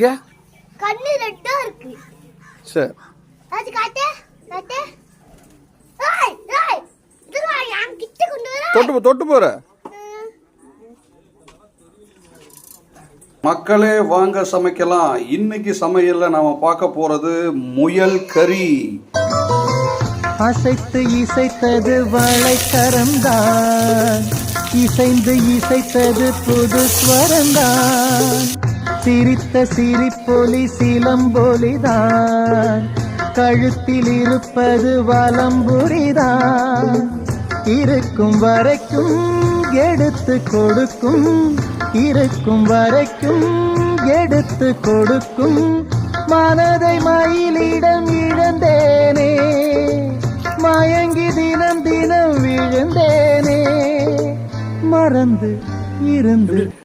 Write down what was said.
ஏன் கண்ணு ரெட்டா இருக்கு. சரி அது காட்டு காட்டு. ஏய் ஏய் இதுவா நான் கிட்ட கொண்டு வர. தொட்டு போற. மக்களே வாங்க சமைக்கலாம். இன்னைக்கு சமையல்ல நாம பார்க்க போறது முயல் கறி. அசைத்து இசைத்தது வாழைக்கரம்தான், இசைந்து இசைத்தது புது ஸ்வரம்தான், சிரித்த சிரிப்பொலி சிலம்பொலிதான், கழுத்தில் இருப்பது வலம்புரிதான், இருக்கும் வரைக்கும் எடுத்து கொடுக்கும், இருக்கும் வரைக்கும் எடுத்து கொடுக்கும், மனதை மயிலிடம் இழந்தேனே, மயங்கி தினம் தினம் விழுந்தேனே, மறந்து இருந்து